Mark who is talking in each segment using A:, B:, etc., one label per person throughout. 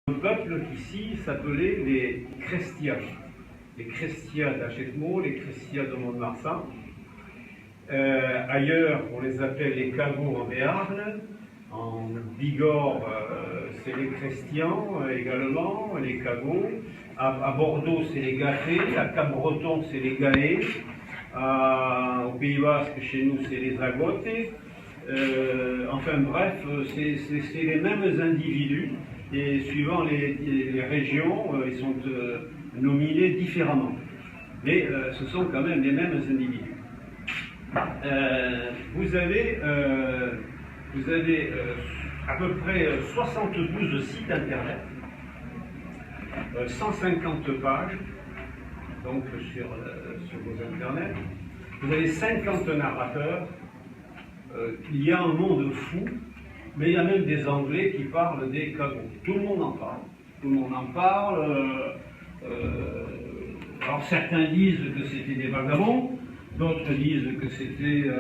A: Un peuple qu'ici s'appelait les Crestia. Les Crestia d'Achètemont, les Crestia de Mont-de-Marsan. Ailleurs, on les appelle les Cagots en Béarn. En Bigorre, c'est les Crestians également, les Cagots. À Bordeaux, c'est les Gâtés. À Cap-Breton, c'est les Gaés. Au Pays Basque, chez nous, c'est les Agotes. Enfin bref, c'est les mêmes individus. Et suivant les régions, ils sont nominés différemment. Mais ce sont quand même les mêmes individus. Vous avez à peu près 72 sites internet, 150 pages donc sur vos internets. Vous avez 50 narrateurs. Il y a un monde fou. Mais il y a même des Anglais qui parlent des Cagots. Tout le monde en parle. Tout le monde en parle. Alors certains disent que c'était des vagabonds, d'autres disent que c'était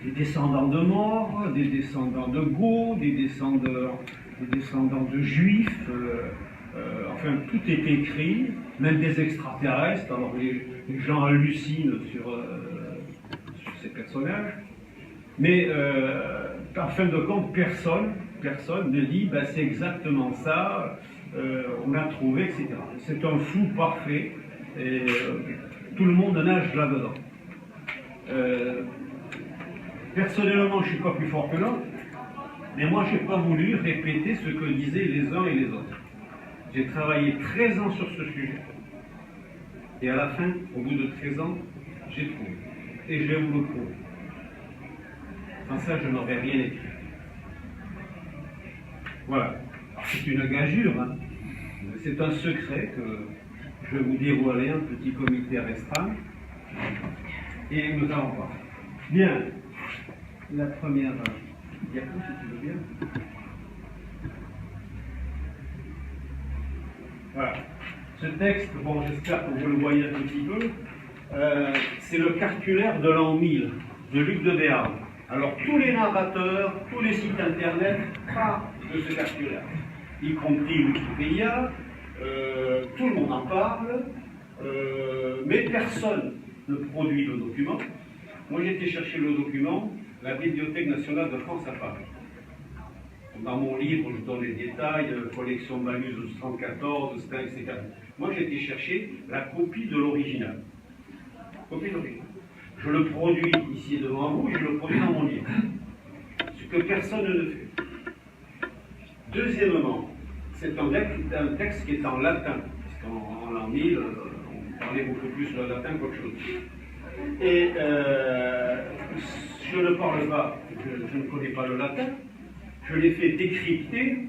A: des descendants de morts, des descendants de Goths, des descendants de juifs. Enfin, tout est écrit, même des extraterrestres. Alors les gens hallucinent sur ces personnages. Mais en fin de compte, personne ne dit ben, c'est exactement ça, on a trouvé, etc. C'est un flou parfait et tout le monde nage là-dedans. Personnellement, je ne suis pas plus fort que l'autre, mais moi, je n'ai pas voulu répéter ce que disaient les uns et les autres. J'ai travaillé 13 ans sur ce sujet et à la fin, au bout de 13 ans, j'ai trouvé. Et je vais vous le prouver. Sans ça, je n'aurais rien écrit. Voilà. C'est une gageure. Hein. C'est un secret que je vais vous dévoiler, un petit comité restreint. Et nous allons voir. Bien. La première diapo, si tu veux bien. Voilà. Ce texte, bon, j'espère que vous le voyez un petit peu, c'est le cartulaire de l'an 1000 de Luc de Béarn. Alors, tous les narrateurs, tous les sites internet parlent de ce cartulaire, y compris Wikipédia, tout le monde en parle, mais personne ne produit le document. Moi, j'ai été chercher le document, la Bibliothèque nationale de France à Paris. Dans mon livre, je donne les détails, collection Manus 114, Stein, etc. Moi, j'ai été chercher la copie de l'original. Copie de l'original. Je le produis ici devant vous et je le produis dans mon livre. Ce que personne ne fait. Deuxièmement, c'est un texte qui est en latin, puisqu'en l'an 1000, on parlait beaucoup plus le latin qu'autre chose. Et je ne parle pas, je ne connais pas le latin, je l'ai fait décrypter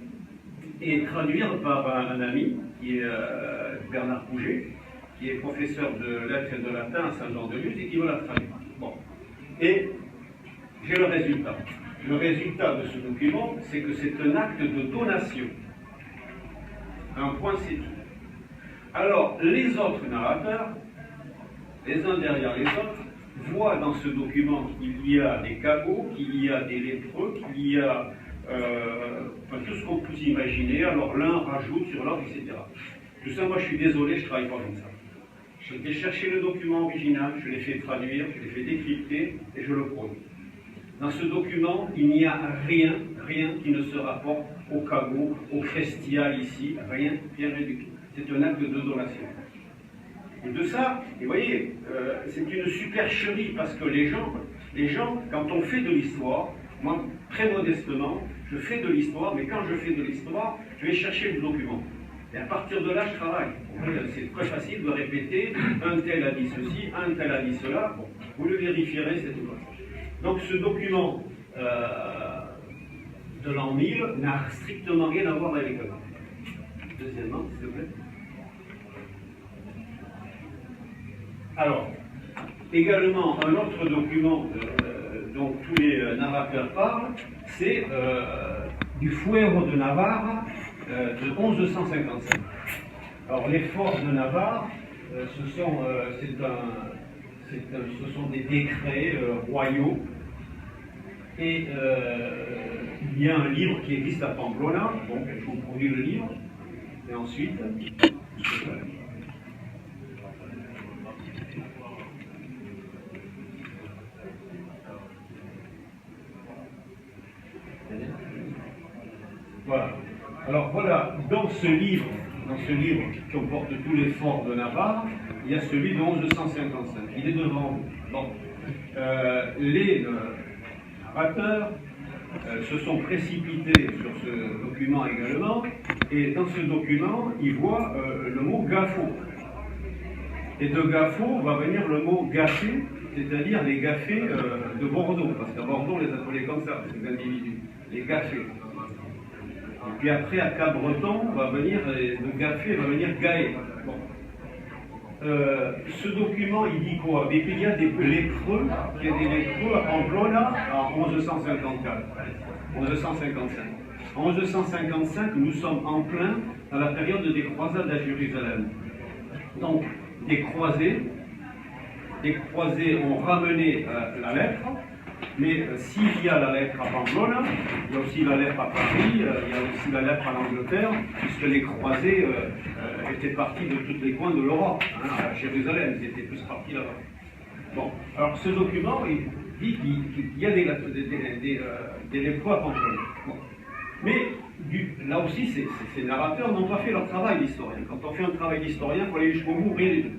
A: et traduire par un ami, qui est Bernard Pouget, qui est professeur de lettres et de latin à Saint-Jean-de-Luz et qui me l'a traduit. Bon. Et j'ai le résultat. Le résultat de ce document, c'est que c'est un acte de donation. Un point, c'est tout. Alors, les autres narrateurs, les uns derrière les autres, voient dans ce document qu'il y a des cagots, qu'il y a des lépreux, qu'il y a enfin, tout ce qu'on peut imaginer. Alors, l'un rajoute sur l'autre, etc. Tout ça, moi, je suis désolé, je ne travaille pas comme ça. J'ai été chercher le document original, je l'ai fait traduire, je l'ai fait décrypter et je le produis. Dans ce document, il n'y a rien qui ne se rapporte au Cagot, au Crestia ici, rien du tout. C'est un acte de donation. Et de ça, et vous voyez, c'est une supercherie parce que les gens, quand on fait de l'histoire, moi, très modestement, je fais de l'histoire, mais quand je fais de l'histoire, je vais chercher le document. Et à partir de là, je travaille. C'est très facile de répéter, un tel a dit ceci, un tel a dit cela. Bon, vous le vérifierez, c'est tout. Donc ce document de l'an 1000 n'a strictement rien à voir avec le Cagot. Deuxièmement, s'il vous plaît. Alors, également, un autre document dont tous les narrateurs parlent, c'est du Fuero de Navarre, de 1155. Alors les forts de Navarre, ce sont des décrets royaux et il y a un livre qui existe à Pamplona, donc je vous produis le livre, Et ensuite, voilà. Alors voilà, dans ce livre qui comporte tous les forts de Navarre, il y a celui de 1155. Il est devant vous. Bon. Les narrateurs se sont précipités sur ce document également, et dans ce document, ils voient le mot GAFO. Et de GAFO va venir le mot gaffé, c'est-à-dire les gaffés de Bordeaux, parce qu'à Bordeaux, on les appelait comme ça, ces individus, les gaffés. Et puis après, à Cabreton, va venir, de gaffé va venir gaé. Bon. Ce document, il dit quoi? Il y a des lépreux, à Pamplona en 1154, 1155. En 1155, nous sommes en plein dans la période des croisades à Jérusalem. Donc, des croisés ont ramené la lèpre, mais s'il y a la lèpre à Pamplona, il y a aussi la lèpre à Paris, il y a aussi la lèpre à l'Angleterre, puisque les croisés étaient partis de tous les coins de l'Europe, hein, à Jérusalem, ils étaient tous partis là-bas. Bon, alors ce document, il dit qu'il y a des lépreux à Pamplona. Bon. Mais là aussi, ces narrateurs n'ont pas fait leur travail d'historien. Quand on fait un travail d'historien, il faut aller jusqu'au bout, rien du tout.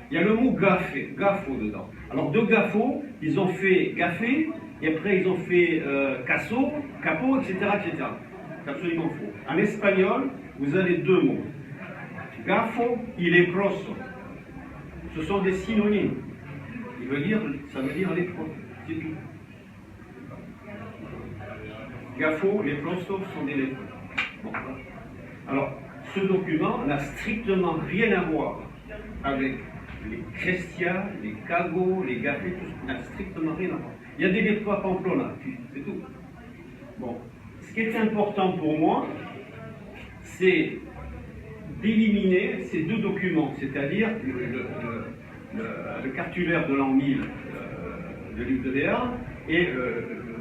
A: Il y a le mot gaffé, gafo dedans. Alors de gafo, ils ont fait gaffé, et après ils ont fait casso, capot, etc., etc. C'est absolument faux. En espagnol, vous avez deux mots. Gafo et leproso. Ce sont des synonymes. Ça veut dire lépreux. C'est tout. Gafo, leproso sont des lépreux. Bon. Alors, ce document n'a strictement rien à voir avec les Crestia, les Cagots, les Gaffés, tout ça n'a strictement rien à voir. Il y a des lépreux à Pamplona, c'est tout. Bon. Ce qui est important pour moi, c'est d'éliminer ces deux documents, c'est-à-dire le cartulaire de l'an 1000, le livre de Béarn, et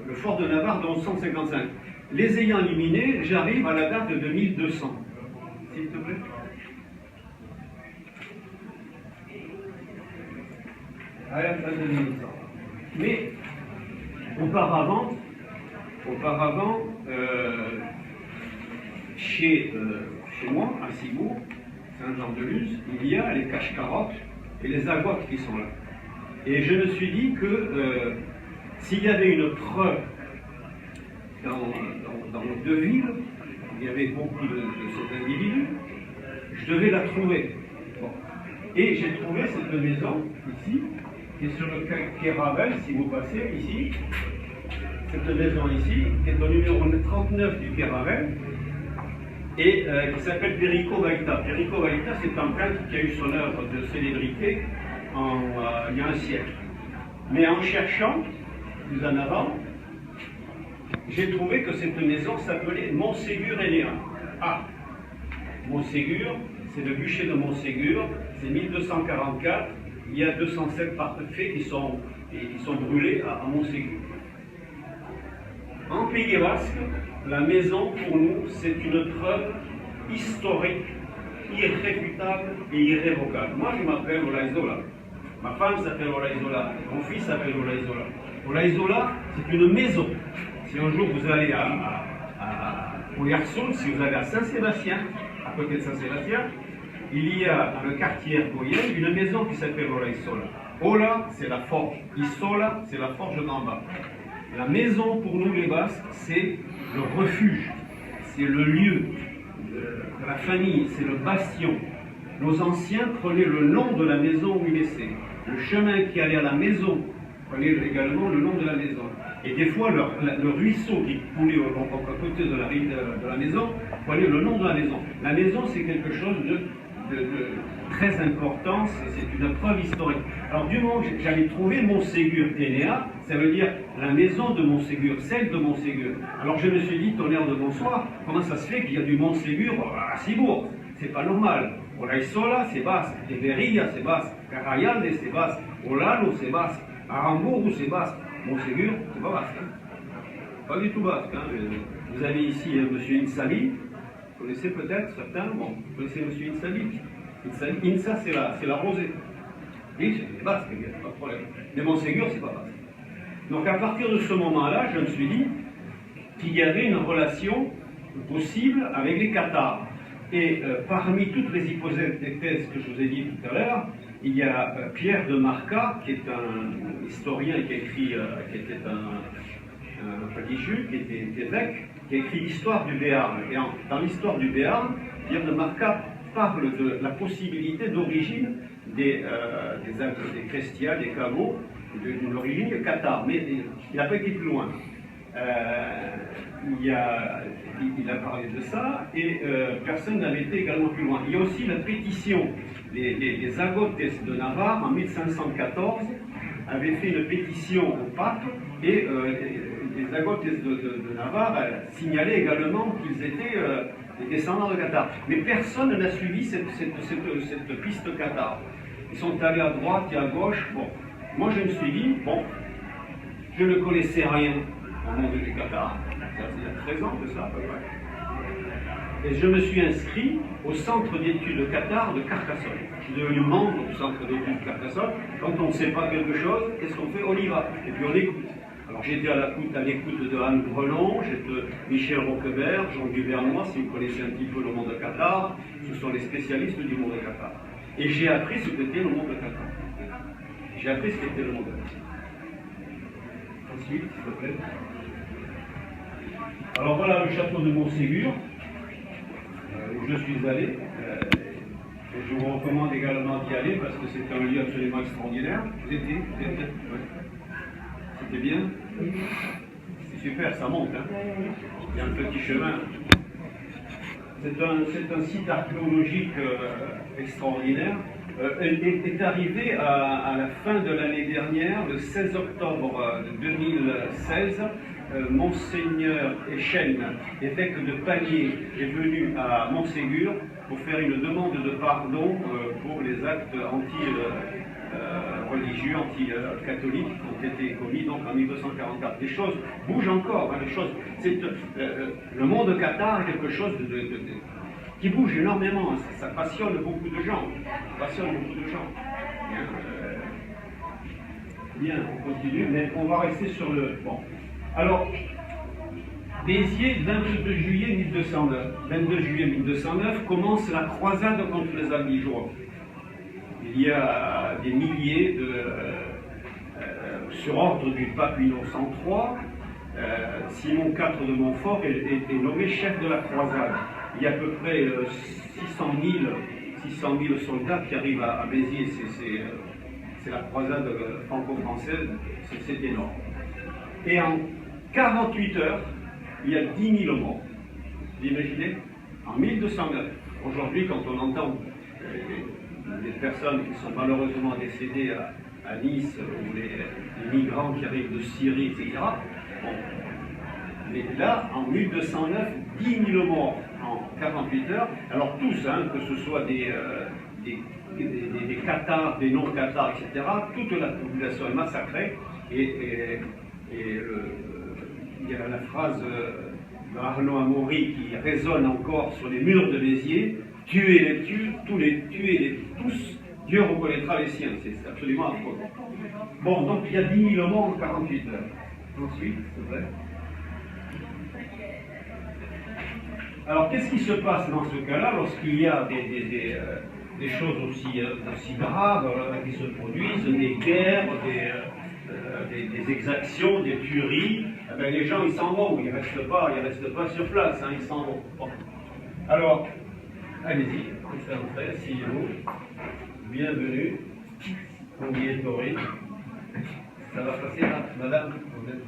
A: le fort de Navarre de 1155. Les ayant éliminés, j'arrive à la date de 1200. S'il te plaît. À la date de 1200. Mais auparavant, chez moi, à Cibourg, Saint-Jean-de-Luz, il y a les cache-carottes et les agotes qui sont là. Et je me suis dit que s'il y avait une preuve dans les deux villes, il y avait beaucoup de cet individu, je devais la trouver. Bon. Et j'ai trouvé cette maison ici, qui est sur le quai Ravel, si vous passez ici, cette maison ici, qui est au numéro 39 du quai Ravel, et qui s'appelle Perico Baita. Perico Baita, c'est un peintre qui a eu son œuvre de célébrité il y a un siècle. Mais en cherchant, plus en avant, j'ai trouvé que cette maison s'appelait Montségur Héléen. Ah, Montségur, c'est le bûcher de Montségur, c'est 1244, il y a 207 parfaits qui sont brûlés à Montségur. En Pays Basque, la maison, pour nous, c'est une preuve historique, irréfutable et irrévocable. Moi, je m'appelle Olaizola. Ma femme s'appelle Olaizola. Mon fils s'appelle Olaizola. Olaizola, c'est une maison. Si un jour vous allez au Yarsoul, si vous allez à Saint-Sébastien, à côté de Saint-Sébastien, il y a dans le quartier Ergoyen une maison qui s'appelle Olaizola. Ola, c'est la forge. Isola, c'est la forge d'en bas. La maison, pour nous les Basques, c'est le refuge, c'est le lieu de la famille, c'est le bastion. Nos anciens prenaient le nom de la maison où ils naissaient. Le chemin qui allait à la maison prenait également le nom de la maison. Et des fois, le ruisseau qui coulait à côté de la maison prenait le nom de la maison. La maison, c'est quelque chose de très important, c'est une preuve historique. Alors du moment que j'avais trouvé Montségur Héléen, ça veut dire la maison de Montségur, celle de Montségur. Alors je me suis dit, tonnerre de bonsoir, comment ça se fait qu'il y a du Montségur à Cibourg? C'est pas normal. Olaizola, c'est basque. Everilla, c'est basque. Carayalde, c'est basque. Olalo, c'est basque. Aramburu, c'est basque. Montségur, c'est pas basque. Hein. Pas du tout basque. Hein. Vous avez ici M. Insali, Vous connaissez peut-être certains, bon, vous connaissez M. Insabi. Insa, c'est la rosée. Oui, c'est basque, il n'y a pas de problème. Mais Montségur, c'est pas basque. Donc à partir de ce moment-là, je me suis dit qu'il y avait une relation possible avec les Cathares. Et parmi toutes les hypothèses que je vous ai dit tout à l'heure, il y a Pierre de Marca, qui est un historien qui a écrit, qui était un religieux, qui était évêque, qui a écrit l'histoire du Béarn. Et dans l'histoire du Béarn, Pierre de Marca parle de la possibilité d'origine des Crestia, des Caveaux, d'une origine cathare, mais il n'a pas été plus loin. Il a parlé de ça et personne n'avait été également plus loin. Il y a aussi la pétition des Agotes de Navarre en 1514 avaient fait une pétition au pape et les Agotes de Navarre signalaient également qu'ils étaient des descendants de Cathare. Mais personne n'a suivi cette piste cathare. Ils sont allés à droite et à gauche. Bon, moi je me suis dit, bon, je ne connaissais rien au monde du Qatar, il y a 13 ans de ça à peu près. Et je me suis inscrit au centre d'études Qatar de Carcassonne. Je suis devenu membre du centre d'études de Carcassonne. Quand on ne sait pas quelque chose, qu'est-ce qu'on fait? On y va. Et puis on écoute. Alors j'étais à l'écoute de Anne Grelon, j'étais Michel Roquebert, Jean Duvernois, si vous connaissez un petit peu le monde de Qatar, ce sont les spécialistes du monde de Qatar. Et j'ai appris ce qu'était le monde de Qatar. J'ai appris ce qu'était le monde de Qatar. Ensuite, s'il vous plaît. Alors voilà le château de Montségur, où je suis allé. Et je vous recommande également d'y aller parce que c'est un lieu absolument extraordinaire. Vous étiez? C'était bien? C'est super, ça monte. Hein, il y a un petit chemin. C'est un site archéologique extraordinaire. Est arrivé à la fin de l'année dernière, le 16 octobre 2016, Monseigneur Echenne, évêque de Pamiers, est venu à Montségur pour faire une demande de pardon pour les actes anti-religieux, anti-catholiques qui ont été commis donc en 1244. Les choses bougent encore, hein, les choses. Le monde Qatar est quelque chose qui bouge énormément, hein, ça passionne beaucoup de gens. Bien, on continue, mais on va rester sur le... Bon. Alors, Béziers, 22 juillet 1209. 22 juillet 1209 commence la croisade contre les Albigeois. Il y a des milliers sur ordre du pape Innocent III, Simon IV de Montfort est nommé chef de la croisade. Il y a à peu près 600 000 soldats qui arrivent à Béziers. C'est la croisade franco-française, c'est énorme. Et en 48 heures, il y a 10 000 morts. Vous imaginez? En 1209. Aujourd'hui, quand on entend des personnes qui sont malheureusement décédées à Nice, ou les migrants qui arrivent de Syrie, etc. Bon. Mais là, en 1209, 10 000 morts en 48 heures. Alors tous, hein, que ce soit des Cathares, des non-Cathares, etc., toute la population est massacrée. Et il y a la phrase d'Arnaud Amaury qui résonne encore sur les murs de Béziers: tuez les tuez tous, Dieu reconnaîtra les siens. C'est absolument affreux. Bon, donc il y a 10 000 morts en 48 heures. Ensuite, c'est vrai. Alors, qu'est-ce qui se passe dans ce cas-là lorsqu'il y a des choses aussi graves qui se produisent, des guerres, des exactions, des tueries? Eh bien, les gens, ils s'en vont, ils ne restent pas sur place, hein, ils s'en vont. Bon. Alors, allez-y, asseyez-vous. Bienvenue, Conguier-Toré. Ça va passer là, madame, vous êtes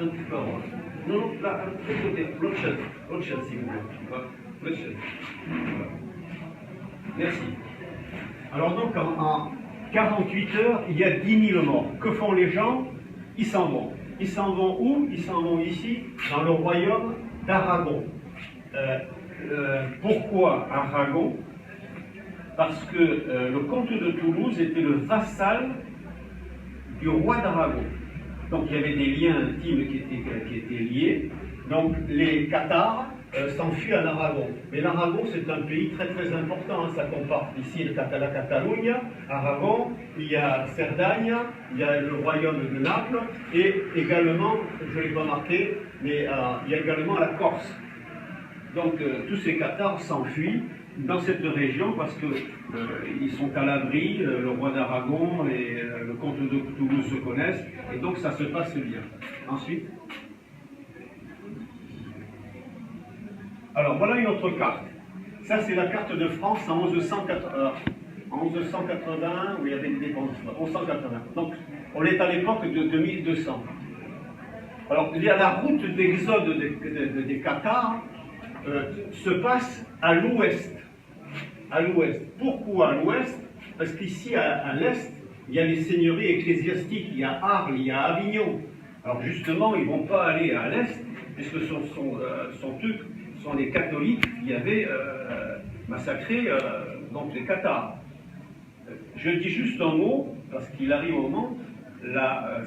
A: un petit peu en haut. Non, là, de côté, l'autre chaise, s'il vous plaît. L'autre chaise. Voilà. Merci. Alors donc, en 48 heures, il y a 10 000 morts. Que font les gens? Ils s'en vont. Ils s'en vont où? Ils s'en vont ici, dans le royaume d'Aragon. Pourquoi Aragon? Parce que le comte de Toulouse était le vassal du roi d'Aragon. Donc il y avait des liens intimes qui étaient liés. Donc les Cathares s'enfuit en Aragon. Mais l'Aragon, c'est un pays très très important, hein, ça comporte ici la Catalogne, Aragon, il y a Cerdagne, il y a le royaume de Naples, et également, je ne l'ai pas marqué, mais il y a également la Corse. Donc tous ces Cathares s'enfuient dans cette région parce qu'ils sont à l'abri, le roi d'Aragon et le comte de Toulouse se connaissent, et donc ça se passe bien. Ensuite, alors voilà une autre carte. Ça c'est la carte de France en 1180, où il y avait des dépenses. 1180. Donc on est à l'époque de 1200. Alors la route d'exode des Cathares se passe à l'ouest. À l'ouest. Pourquoi à l'ouest? Parce qu'ici, à l'est, il y a les seigneuries ecclésiastiques, il y a Arles, il y a Avignon. Alors justement, ils ne vont pas aller à l'est, puisque ce sont les catholiques qui avaient massacré donc les Cathares. Je dis juste un mot, parce qu'il arrive au moment,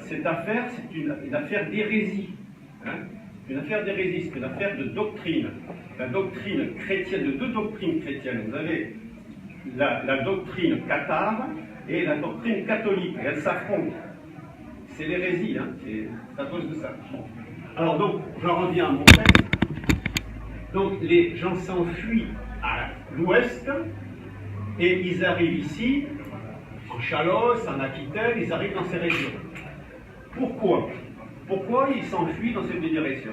A: cette affaire, c'est une affaire d'hérésie. Hein? Une affaire d'hérésie, c'est une affaire de doctrine. La doctrine chrétienne, de deux doctrines chrétiennes. Vous avez la doctrine cathare et la doctrine catholique. Et elles s'affrontent. C'est l'hérésie, hein, c'est à cause de ça. Bon. Alors donc, j'en reviens à mon texte. Donc les gens s'enfuient à l'ouest et ils arrivent ici, en Chalosse, en Aquitaine, ils arrivent dans ces régions. Pourquoi? Pourquoi ils s'enfuient dans cette direction?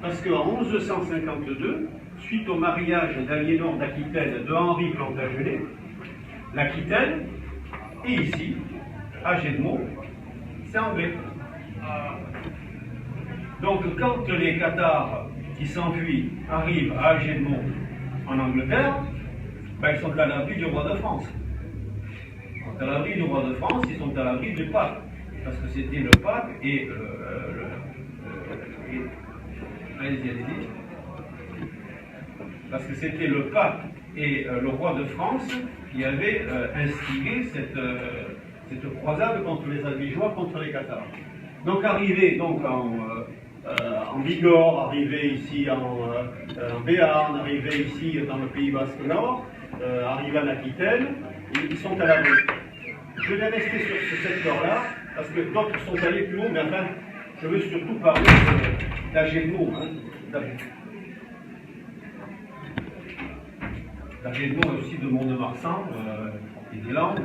A: Parce qu'en 1152, suite au mariage d'Aliénor d'Aquitaine de Henri Plantagenet, l'Aquitaine, et ici, à Gédemont, c'est anglais. Donc quand les Cathares qui s'enfuient arrivent à Gédemont en Angleterre, ben, ils sont à l'abri du roi de France. Ils sont à l'abri du roi de France, ils sont à l'abri du pape. Parce que c'était le pape et allez-y. Parce que c'était le pape et le roi de France qui avaient instigé cette croisade contre les Albigeois, contre les Cathares. Donc arrivé donc en Bigorre, arrivé ici en Béarn, arrivé ici dans le Pays Basque Nord, arrivé en Aquitaine, ils sont à l'abri. Je vais rester sur ce secteur-là, parce que d'autres sont allés plus haut, mais enfin, je veux surtout parler d'Agédemont. D'Agédemont et aussi de Mont-de-Marsan et des Landes.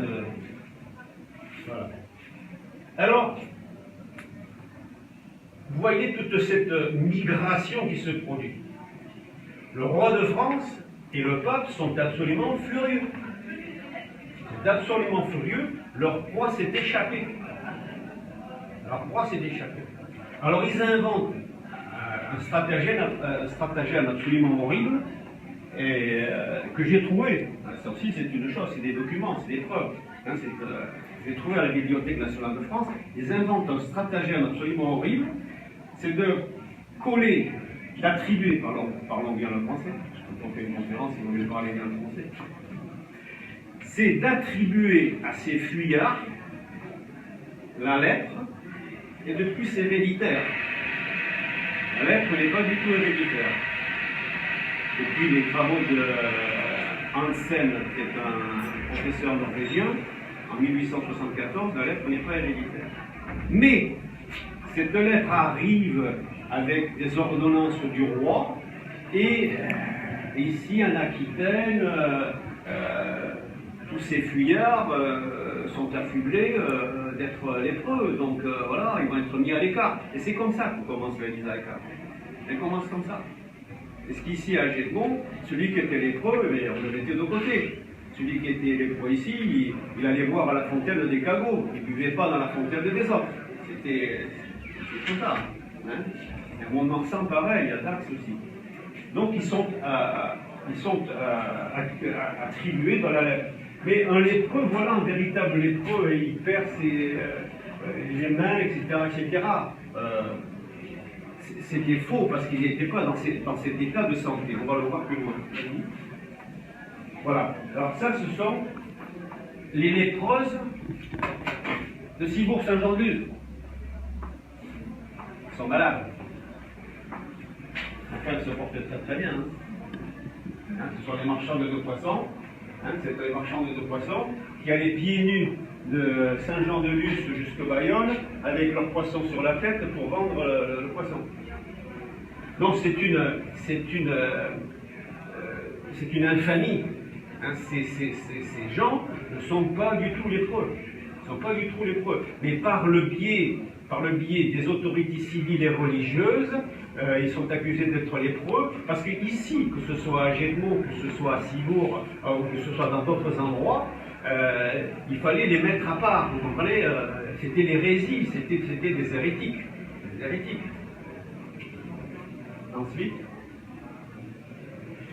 A: Voilà. Alors, vous voyez toute cette migration qui se produit. Le roi de France et le pape sont absolument furieux. Ils sont absolument furieux. Leur proie s'est échappée. Alors ils inventent un stratagème absolument horrible et, que j'ai trouvé. Ça aussi c'est une chose, c'est des documents, c'est des preuves. Hein, j'ai trouvé à la Bibliothèque nationale de France. Ils inventent un stratagème absolument horrible, c'est de coller, d'attribuer, parlons bien le français, quand on fait une conférence, il vaut mieux parler bien le français, c'est d'attribuer à ces fuyards la lettre est de plus héréditaire. La lettre n'est pas du tout héréditaire. Depuis les travaux de Hansen, qui est un professeur norvégien, en 1874, la lettre n'est pas héréditaire. Mais cette lettre arrive avec des ordonnances du roi, et ici en Aquitaine, tous ces fuyards sont affublés d'être lépreux, donc voilà, ils vont être mis à l'écart. Et c'est comme ça qu'on commence la mise à l'écart. Elle commence comme ça. Est-ce qu'ici à Gédemont, celui qui était lépreux, on le mettait de côté. Celui qui était lépreux ici, il allait boire à la fontaine des cagots, il ne buvait pas dans la fontaine des autres. C'était comme ça. Hein? Et Mont-de-Marsan, pareil, à Dax aussi. Donc ils sont attribués dans la lettre. Mais un lépreux, voilà un véritable lépreux, et il perd les mains, etc. C'était faux parce qu'il n'était pas dans cet état de santé. On va le voir plus loin. Voilà. Alors ça, ce sont les lépreuses de Cibourg-Saint-Jean-de-Luz. Elles sont malades. Enfin, elles se portent très très bien. Hein. Ce sont les marchands de poissons, c'est les marchands de poissons qui allaient pieds nus de Saint-Jean-de-Luz jusqu'au Bayonne avec leurs poissons sur la tête pour vendre le poisson. Donc c'est une infamie. Ces gens ne sont pas du tout lépreux. Ils ne sont pas du tout lépreux. Mais par le biais des autorités civiles et religieuses, ils sont accusés d'être lépreux, parce qu'ici, que ce soit à Gédemont, que ce soit à Cibourg, ou que ce soit dans d'autres endroits, il fallait les mettre à part. Vous comprenez, c'était l'hérésie, c'était des hérétiques. Des hérétiques. Ensuite,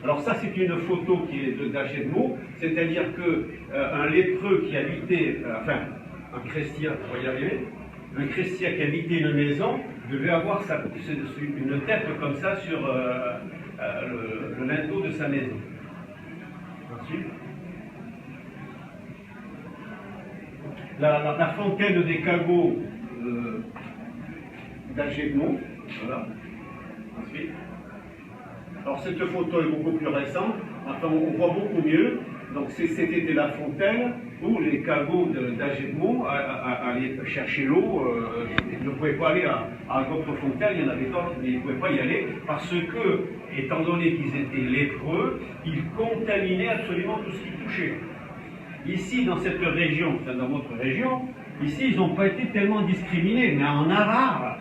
A: alors ça c'est une photo qui est d'Agedmo, c'est-à-dire qu'un lépreux qui habitait, un chrétien, on va y arriver, un chrétien qui habitait une maison devait avoir une tête comme ça sur le linteau de sa maison. Ensuite, la fontaine des cagots d'Agedmo, voilà. Ensuite, alors cette photo est beaucoup plus récente, enfin on voit beaucoup mieux. Donc c'était la fontaine où les cagots d'Agedmo allaient chercher l'eau. Ils ne pouvaient pas aller à d'autres fontaines, il y en avait d'autres, mais ils ne pouvaient pas y aller parce que, étant donné qu'ils étaient lépreux, ils contaminaient absolument tout ce qui touchait. Ici, dans cette région, enfin dans notre région, ici ils n'ont pas été tellement discriminés, mais en Navarre,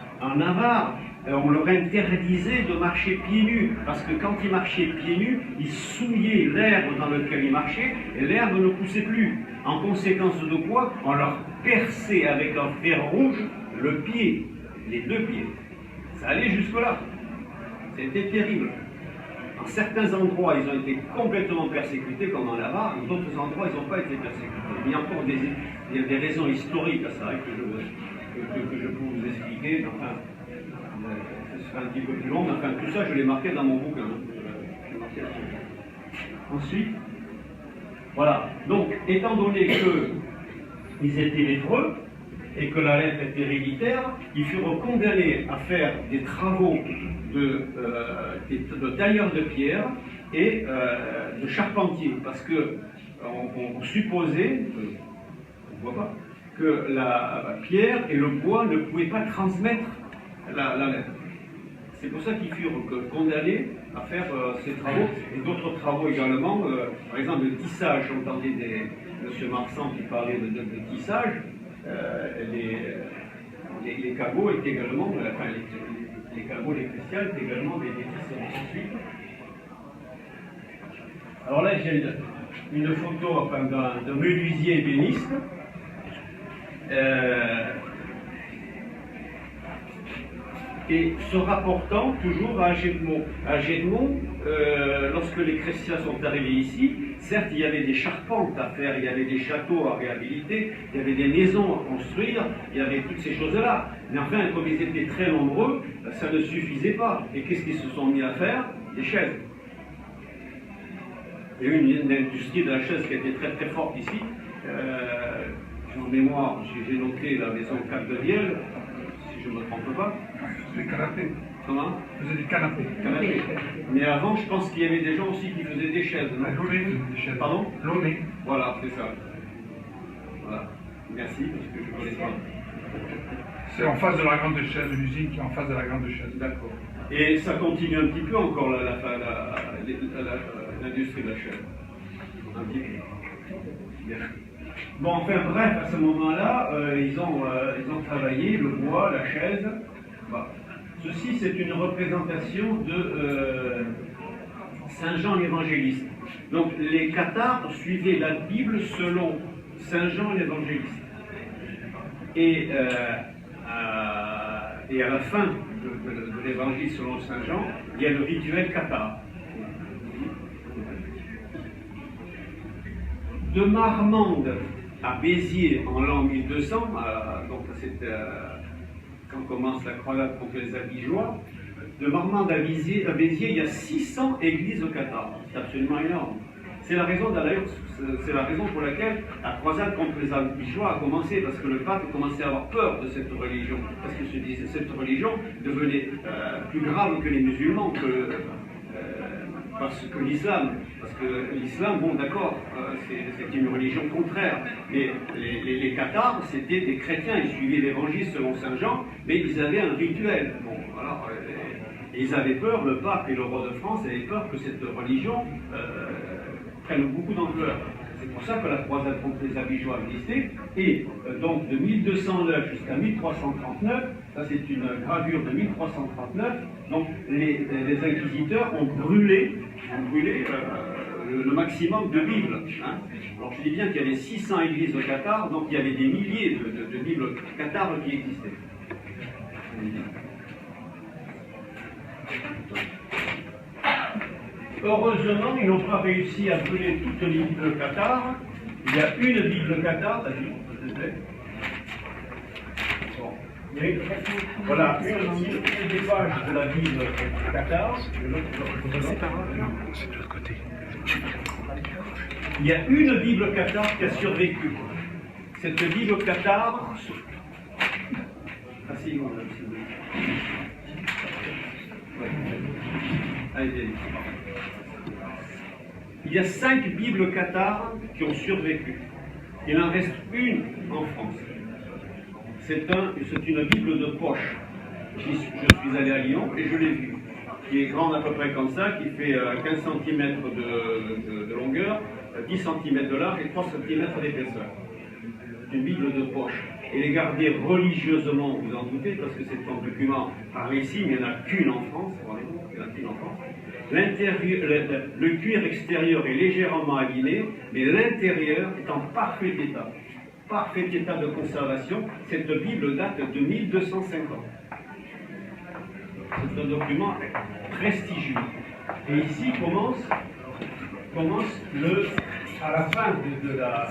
A: on leur interdisait de marcher pieds nus, parce que quand ils marchaient pieds nus, ils souillaient l'herbe dans laquelle ils marchaient, et l'herbe ne poussait plus. En conséquence de quoi, on leur perçait avec un fer rouge le pied, les deux pieds. Ça allait jusque-là. C'était terrible. Dans certains endroits, ils ont été complètement persécutés, comme en Navarre, dans d'autres endroits, ils n'ont pas été persécutés. Il y a encore des raisons historiques à ça, que je peux vous expliquer. Enfin, ce sera un petit peu plus long, mais enfin tout ça je l'ai marqué dans mon bouquin. Ensuite, voilà. Donc, étant donné qu'ils étaient lépreux et que la lèpre était héréditaire, ils furent condamnés à faire des travaux de tailleur de pierre et de charpentier, parce que on supposait, on ne voit pas, que la pierre et le bois ne pouvaient pas transmettre la lèpre. C'est pour ça qu'ils furent condamnés à faire ces travaux et d'autres travaux également. Par exemple, le tissage, j'entendais M. Marsan qui parlait de tissage. Les cagots étaient également, les cagots, les chrétiens étaient également des tisseurs. Ensuite, alors là, j'ai une photo d'un menuisier ébéniste. Et se rapportant toujours à Agedmo. À Agedmo, lorsque les chrétiens sont arrivés ici, certes il y avait des charpentes à faire, il y avait des châteaux à réhabiliter, il y avait des maisons à construire, il y avait toutes ces choses-là. Mais enfin, comme ils étaient très nombreux, ça ne suffisait pas. Et qu'est-ce qu'ils se sont mis à faire? Des chaises. Il y a eu une industrie de la chaise qui a été très très forte ici. En mémoire, j'ai noté la maison Cap-de-Vielle, si je ne me trompe pas.
B: Des canapés.
A: Comment?
B: Vous faisiez des canapés.
A: Canapés. Mais avant, je pense qu'il y avait des gens aussi qui faisaient des chaises.
B: L'Aulnay faisait des chaises.
A: Pardon?
B: L'Aulnay.
A: Voilà, c'est ça. Voilà. Merci, parce que je ne connais pas.
B: C'est en face de la grande chaise, l'usine qui est en face de la grande chaise.
A: D'accord. Et ça continue un petit peu encore l'industrie de la chaise. Un petit peu. Bien. Bon, enfin bref, à ce moment-là, ils ont travaillé le bois, la chaise. Bon. Ceci, c'est une représentation de Saint Jean l'évangéliste. Donc, les cathares suivaient la Bible selon Saint Jean l'évangéliste. Et à la fin de l'évangile selon Saint Jean, il y a le rituel cathare. De Marmande à Béziers en l'an 1200, donc c'est quand commence la croisade contre les Albigeois, de Marmande à Béziers, il y a 600 églises au Qatar. C'est absolument énorme. C'est la raison d'ailleurs, c'est la raison pour laquelle la croisade contre les Albigeois a commencé, parce que le pape commençait à avoir peur de cette religion, parce qu'il se disait que cette religion devenait plus grave que les musulmans, parce que l'islam, bon d'accord, c'est une religion contraire, mais les Cathares, c'était des chrétiens, ils suivaient l'évangile selon Saint Jean, mais ils avaient un rituel. Bon, alors, ils avaient peur, le pape et le roi de France avaient peur que cette religion prenne beaucoup d'ampleur. C'est pour ça que la croisade contre les Abigeois existait, et donc de 1209 jusqu'à 1339, ça c'est une gravure de 1339, donc les inquisiteurs ont brûlé le maximum de Bibles. Hein. Alors je dis bien qu'il y avait 600 églises au Qatar, donc il y avait des milliers de Bibles cathares qui existaient. Heureusement, ils n'ont pas réussi à brûler toutes les Bibles cathares. Il y a une Bible cathare, s'il te plaît. Bon. Voilà, une des pages de la Bible cathare.
C: C'est de l'autre côté.
A: Il y a une Bible cathare qui a survécu. Cette Bible cathare. Asseyez-vous, madame, s'il vous plaît. Ouais. Allez. Il y a 5 Bibles cathares qui ont survécu. Il en reste une en France. C'est une Bible de poche. Je suis allé à Lyon et je l'ai vue. Qui est grande à peu près comme ça, qui fait 15 cm de longueur, 10 cm de large et 3 cm d'épaisseur. Une Bible de poche. Elle est gardée religieusement, vous en doutez, parce que c'est un document par ici, mais il n'y en a qu'une en France. Il y en a qu'une en France. Le cuir extérieur est légèrement abîmé, mais l'intérieur est en parfait état de conservation. Cette Bible date de 1250. C'est un document prestigieux. Et ici commence à la fin de la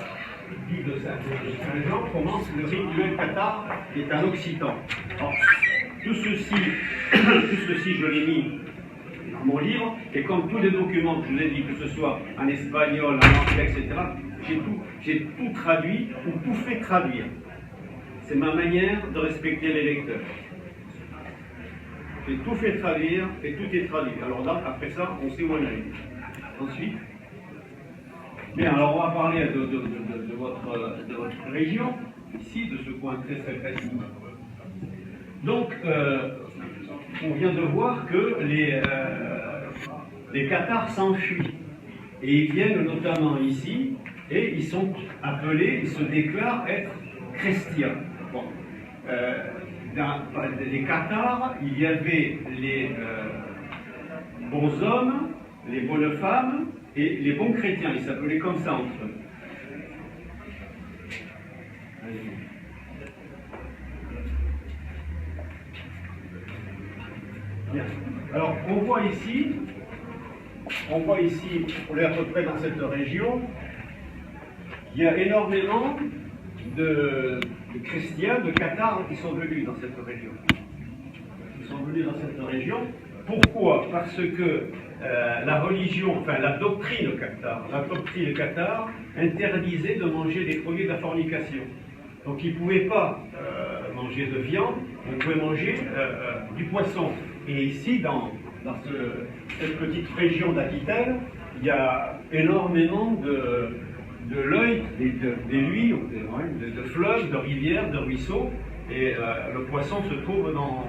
A: Bible de Saint-Jean, commence le rituel cathare qui est un occitan. Alors, tout ceci, je l'ai mis dans mon livre, et comme tous les documents que je vous ai dit, que ce soit en espagnol, en anglais, etc., j'ai tout traduit ou tout fait traduire. C'est ma manière de respecter les lecteurs. J'ai tout fait traduire et tout est traduit. Alors là, après ça, on sait où on est. Ensuite, bien, alors on va parler de votre région, ici, de ce coin très précis. Donc, on vient de voir que les Cathares s'enfuient. Et ils viennent notamment ici, et ils sont appelés, ils se déclarent être chrétiens. Bon. Dans les Cathares, il y avait les bons hommes, les bonnes femmes et les bons chrétiens. Ils s'appelaient comme ça entre eux. Bien. Alors, on voit ici, on est à peu près dans cette région, il y a énormément de chrétiens, de Cathares qui sont venus dans cette région. Pourquoi? Parce que la religion, enfin la doctrine cathare interdisait de manger des produits de la fornication. Donc ils ne pouvaient pas manger de viande, ils pouvaient manger du poisson. Et ici, dans cette petite région d'Aquitaine, il y a énormément de l'œil, des luys, de fleuves, de rivières, de ruisseaux, et le poisson se trouve dans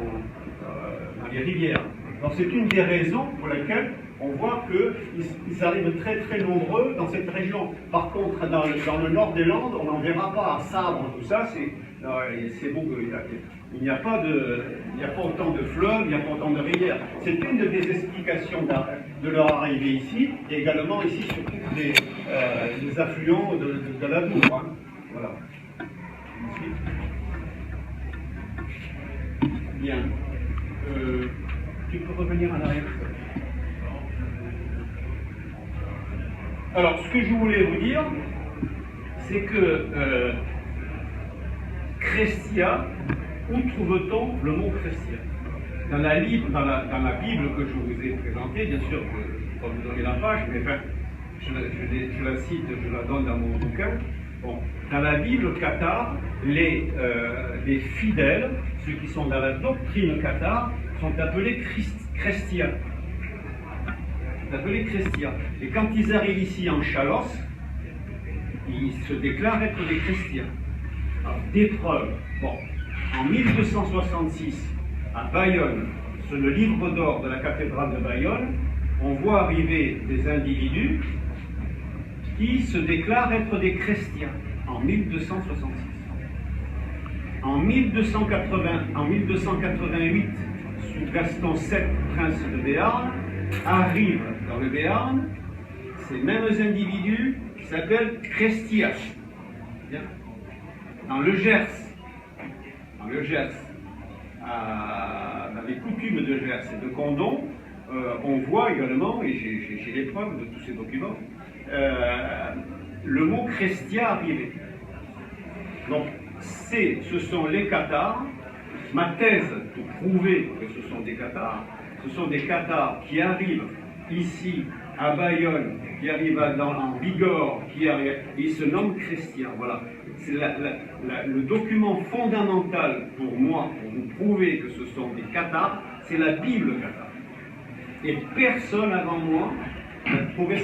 A: les rivières. Alors c'est une des raisons pour lesquelles on voit qu'ils arrivent très très nombreux dans cette région. Par contre, dans le nord des Landes, on n'en verra pas à Sabre, tout ça, c'est bon, il n'y a pas autant de fleuves, il n'y a pas autant de rivières. C'est une des explications de leur arrivée ici, et également ici sur tous les affluents de la Dour. Hein. Voilà. Ensuite. Bien. Tu peux revenir en arrière. Alors, ce que je voulais vous dire, c'est que Chrestia, où trouve-t-on le mot Chrestia? Dans la Bible que je vous ai présentée, bien sûr, je ne vais pas vous donner la page, mais enfin, je la cite, je la donne dans mon bouquin. Bon, dans la Bible cathare, les fidèles, ceux qui sont dans la doctrine cathare, sont appelés chrétiens. s'appelait Crestia. Et quand ils arrivent ici en Chalosse, ils se déclarent être des chrétiens. Alors, des preuves. Bon, en 1266, à Bayonne, sur le livre d'or de la cathédrale de Bayonne, on voit arriver des individus qui se déclarent être des chrétiens en 1266. En 1288, sous Gaston VII, prince de Béarn, arrivent dans le Béarn ces mêmes individus qui s'appellent Chréstias. Dans le Gers, dans les coutumes de Gers et de Condom, on voit également, et j'ai les preuves de tous ces documents, le mot Chrestia arrivé. Donc, ce sont les Cathares. Ma thèse pour prouver que ce sont des Cathares, ce sont des Cathares qui arrivent ici à Bayonne, qui arrivent en Bigorre, ils se nomment chrétiens. Voilà. C'est le document fondamental pour moi, pour vous prouver que ce sont des Cathares, c'est la Bible cathare. Et personne avant moi n'a trouvé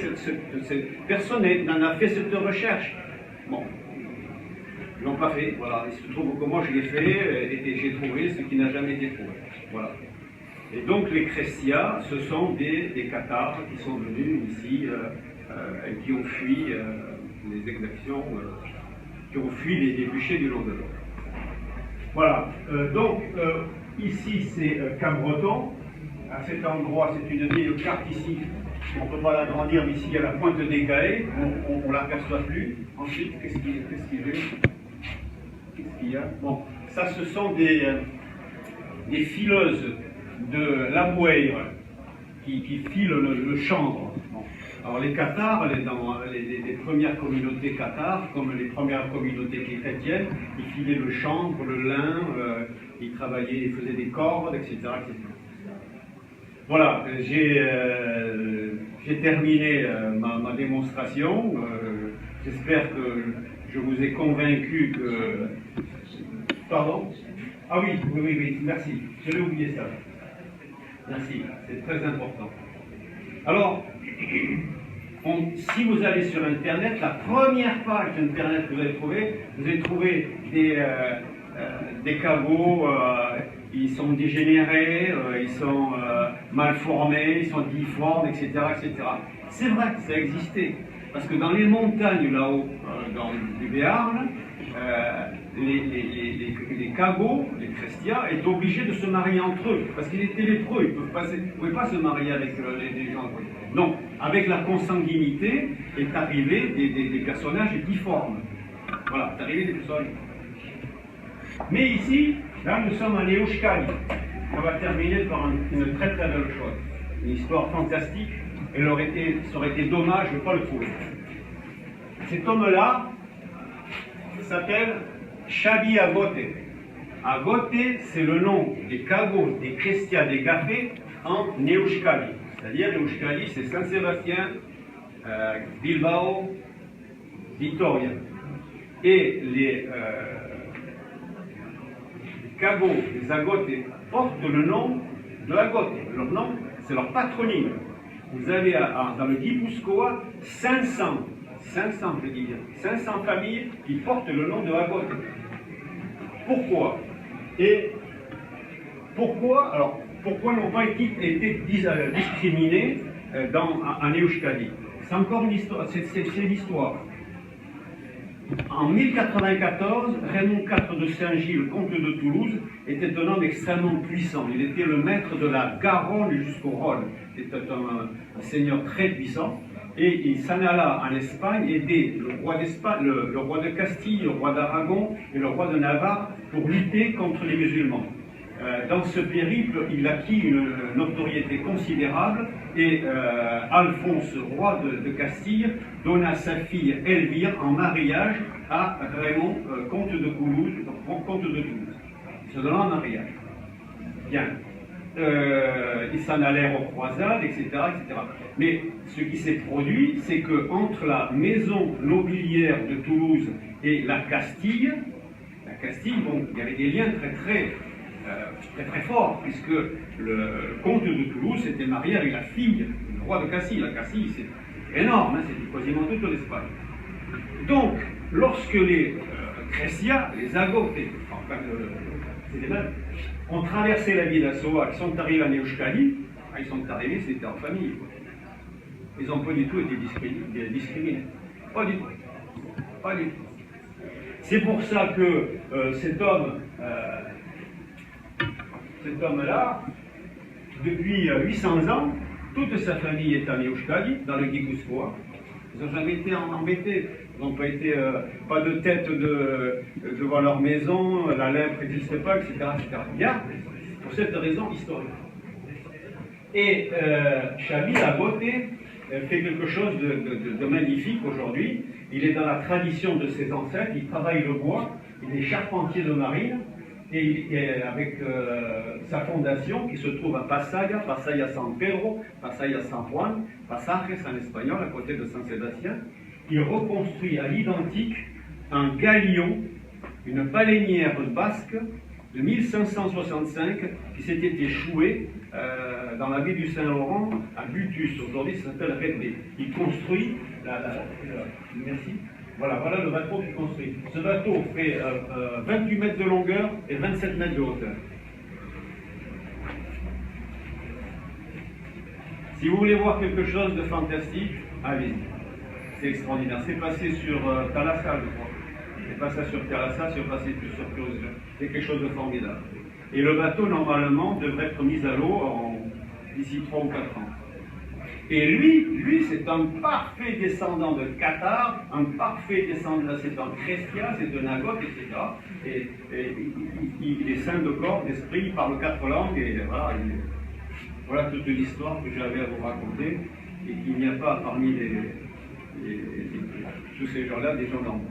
A: personne n'en a fait cette recherche. Bon. Ils ne l'ont pas fait, voilà. Il se trouve que moi je l'ai fait et j'ai trouvé ce qui n'a jamais été trouvé. Voilà. Et donc les Chrétiens, ce sont des Cathares qui sont venus ici et qui ont fui les exactions, qui ont fui les bûchers du Languedoc. Voilà. Donc ici c'est Cabreton. À cet endroit, c'est une vieille carte ici. On ne peut pas l'agrandir, mais ici il y a la pointe des Gaets, on ne l'aperçoit plus. Ensuite, qu'est-ce qu'il y a? Bon, ça ce sont des fileuses de la Bouère qui filent le chanvre. Bon. Alors les Cathares, dans les premières communautés cathares, comme les premières communautés chrétiennes, ils filaient le chanvre, le lin, ils travaillaient, ils faisaient des cordes, etc. etc. Voilà, j'ai terminé ma démonstration. J'espère que je vous ai convaincu que... Pardon? Ah oui, merci. Je l'ai oublié ça. Merci, c'est très important. Alors, si vous allez sur Internet, la première page d'Internet que vous allez trouver des cagots, ils sont dégénérés, ils sont mal formés, ils sont difformes, etc. etc. C'est vrai, ça a existé. Parce que dans les montagnes là-haut, dans le Béarn, les cagots, les chrétiens, étaient obligés de se marier entre eux, parce qu'ils étaient lépreux, ils ne pouvaient pas se marier avec les gens. Donc, avec la consanguinité, est arrivé des personnages difformes. Voilà, c'est arrivé des personnages. Mais ici, là, nous sommes à Neuschali. On va terminer par une très très belle chose. Une histoire fantastique, et ça aurait été dommage de ne pas le trouver. Cet homme-là s'appelle Chabi Agote. Agote, c'est le nom des cagots, des chrétiens, des gaffés en Neuschali. C'est-à-dire, Neuschali, c'est Saint-Sébastien, Bilbao, Vitoria. Et les cagots, les agotes, portent le nom de Agote. Leur nom, c'est leur patronyme. Vous avez dans le Guipuscoa 500 familles qui portent le nom de Agote. Pourquoi? Et pourquoi n'ont pas été discriminés en Neuschali? C'est encore une histoire, c'est l'histoire. En 1094, Raymond IV de Saint-Gilles, comte de Toulouse, était un homme extrêmement puissant. Il était le maître de la Garonne jusqu'au Rhône. C'était un seigneur très puissant. Et il s'en alla en Espagne aider le roi de Castille, le roi d'Aragon et le roi de Navarre pour lutter contre les musulmans. Dans ce périple, il acquit une notoriété considérable et Alphonse, roi de Castille, donna sa fille Elvire en mariage à Raymond, comte de Toulouse. Ils se donnant en mariage. Bien. Ils s'en allèrent aux croisades, etc., etc. Mais ce qui s'est produit, c'est qu'entre la maison nobiliaire de Toulouse et la Castille, bon, il y avait des liens très forts, puisque le comte de Toulouse s'était marié avec la fille du roi de Castille. La Castille, c'est énorme, hein, c'est quasiment toute l'Espagne. Donc, lorsque les Crescia, les Agos, enfin, c'est les mêmes, ont traversé la ville d'Assoa, qui sont arrivés à Neuschali, ils sont arrivés, c'était en famille. Quoi. Ils n'ont pas du tout été discriminés. Pas du tout. Pas du tout. C'est pour ça que cet homme-là, depuis 800 ans, toute sa famille est à Neuschali, dans le Guipuscoa. Ils n'ont jamais été embêtés. Ils n'ont pas été, pas de tête devant leur maison, la lèpre n'existe pas, etc., etc. Bien, pour cette raison historique. Et Xavi, la beauté, fait quelque chose de magnifique aujourd'hui. Il est dans la tradition de ses ancêtres, il travaille le bois, il est charpentier de marine, et avec sa fondation qui se trouve à Pasaya, Pasaya San Pedro, Pasaya San Juan, Pasajes en espagnol, à côté de San Sébastien, il reconstruit à l'identique un galion, une baleinière basque de 1565 qui s'était échouée dans la baie du Saint-Laurent à Butus. Aujourd'hui, ça s'appelle Redbé. Il construit merci. Voilà le bateau qu'il construit. Ce bateau fait 28 mètres de longueur et 27 mètres de hauteur. Si vous voulez voir quelque chose de fantastique, allez-y. C'est extraordinaire. C'est passé sur Thalassa, je crois. C'est pas ça sur Thalassa, c'est passé sur Curiosité. C'est quelque chose de formidable. Et le bateau, normalement, devrait être mis à l'eau d'ici 3 ou 4 ans. Et lui, c'est un parfait descendant de Qatar, un parfait descendant, c'est un Crescia, c'est un Agot, etc. Et il est saint de corps, d'esprit, il parle 4 langues, et voilà toute l'histoire que j'avais à vous raconter, et qu'il n'y a pas parmi tous ces gens-là des gens normaux.